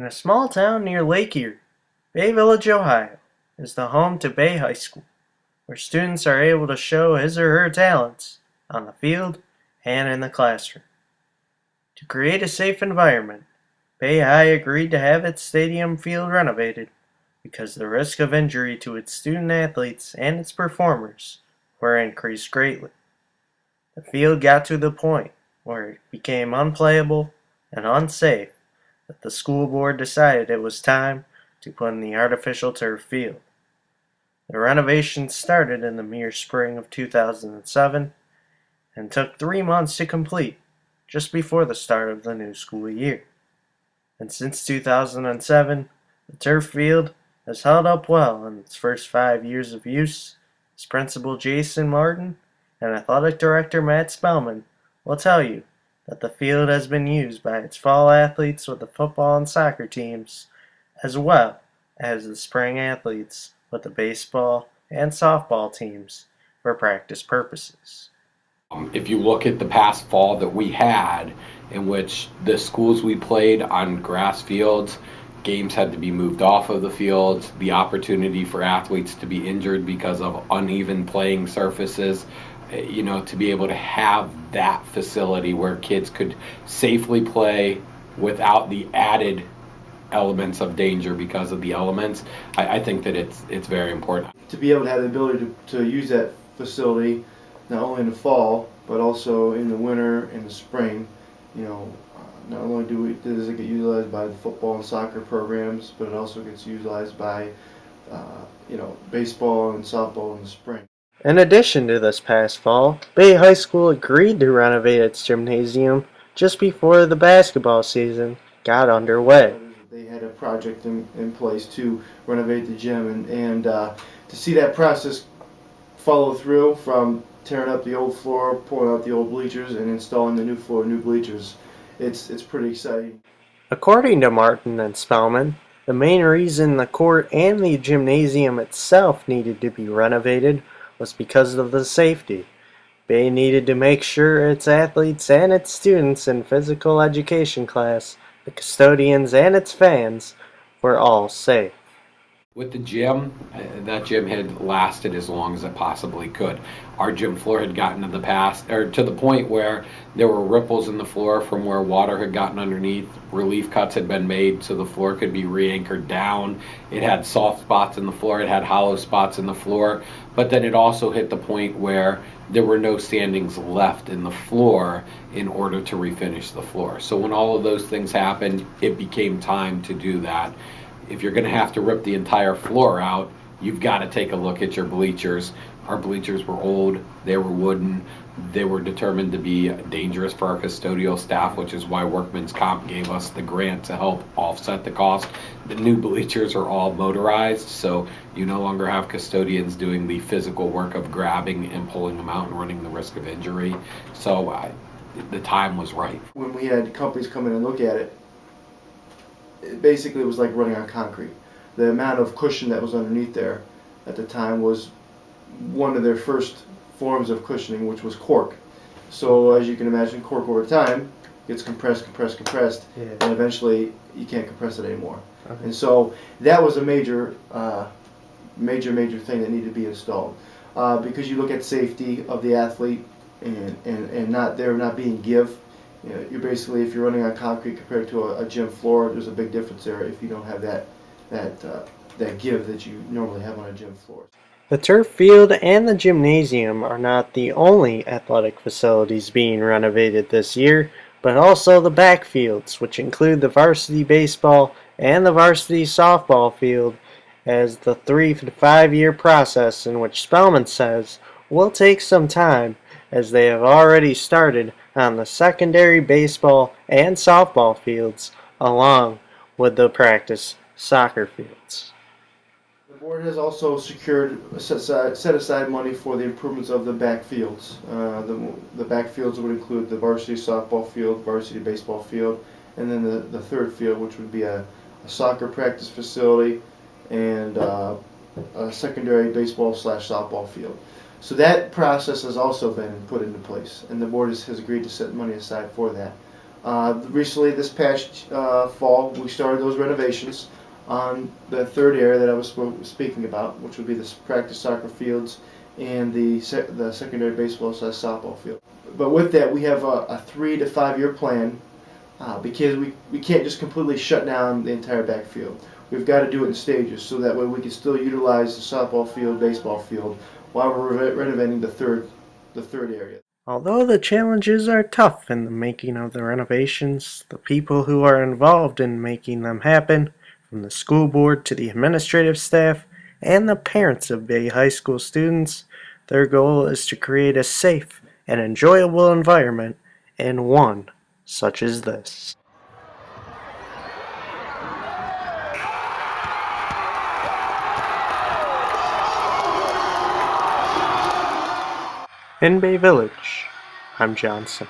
In a small town near Lake Erie, Bay Village, Ohio, is the home to Bay High School, where students are able to show his or her talents on the field and in the classroom. To create a safe environment, Bay High agreed to have its stadium field renovated because the risk of injury to its student athletes and its performers were increased greatly. The field got to the point where it became unplayable and unsafe that the school board decided it was time to put in the artificial turf field. The renovation started in the mere spring of 2007 and took 3 months to complete, just before the start of the new school year. And since 2007, the turf field has held up well in its first 5 years of use, as Principal Jason Martin and Athletic Director Matt Spellman will tell you that the field has been used by its fall athletes with the football and soccer teams, as well as the spring athletes with the baseball and softball teams for practice purposes. If you look at the past fall that we had, in which the schools we played on grass fields, games had to be moved off of the fields, the opportunity for athletes to be injured because of uneven playing surfaces, to be able to have that facility where kids could safely play without the added elements of danger because of the elements, I think that it's very important. To be able to have the ability to use that facility not only in the fall but also in the winter and the spring, not only does it get utilized by the football and soccer programs, but it also gets utilized by baseball and softball in the spring. In addition to this past fall, Bay High School agreed to renovate its gymnasium just before the basketball season got underway. They had a project in place to renovate the gym, and to see that process follow through from tearing up the old floor, pulling out the old bleachers, and installing the new floor, new bleachers, it's pretty exciting. According to Martin and Spellman, the main reason the court and the gymnasium itself needed to be renovated was because of the safety. Bay needed to make sure its athletes and its students in physical education class, the custodians, and its fans were all safe. With the gym, that gym had lasted as long as it possibly could. Our gym floor had gotten to the point where there were ripples in the floor from where water had gotten underneath. Relief cuts had been made so the floor could be re-anchored down. It had soft spots in the floor, it had hollow spots in the floor, but then it also hit the point where there were no standings left in the floor in order to refinish the floor. So when all of those things happened, it became time to do that. If you're going to have to rip the entire floor out, you've got to take a look at your bleachers. Our bleachers were old, they were wooden, they were determined to be dangerous for our custodial staff, which is why Workman's Comp gave us the grant to help offset the cost. The new bleachers are all motorized, so you no longer have custodians doing the physical work of grabbing and pulling them out and running the risk of injury. So the time was right. When we had companies come in and look at it, basically it was like running on concrete. The amount of cushion that was underneath there at the time was one of their first forms of cushioning, which was cork. So as you can imagine, cork over time gets compressed, Yeah. and eventually you can't compress it anymore. Okay. And so that was a major thing that needed to be installed, because you look at safety of the athlete and not there not being give. You're basically, if you're running on concrete compared to a gym floor, there's a big difference there if you don't have that give that you normally have on a gym floor. The turf field and the gymnasium are not the only athletic facilities being renovated this year, but also the backfields, which include the varsity baseball and the varsity softball field, as the 3 to 5 year process in which Spellman says will take some time, as they have already started on the secondary baseball and softball fields, along with the practice soccer fields. The board has also set aside money for the improvements of the backfields. The backfields would include the varsity softball field, varsity baseball field, and then the third field, which would be a soccer practice facility and a secondary baseball/softball field. So that process has also been put into place, and the board has agreed to set money aside for that. Recently, this past fall, we started those renovations on the third area that I was speaking about, which would be the practice soccer fields and the secondary baseball / softball field. But with that, we have a 3 to 5 year plan because we can't just completely shut down the entire backfield. We've got to do it in stages so that way we can still utilize the softball field, baseball field while we're renovating the third area. Although the challenges are tough in the making of the renovations, the people who are involved in making them happen, from the school board to the administrative staff and the parents of Bay High School students, their goal is to create a safe and enjoyable environment, and one such as this. In Bay Village, I'm Johnson.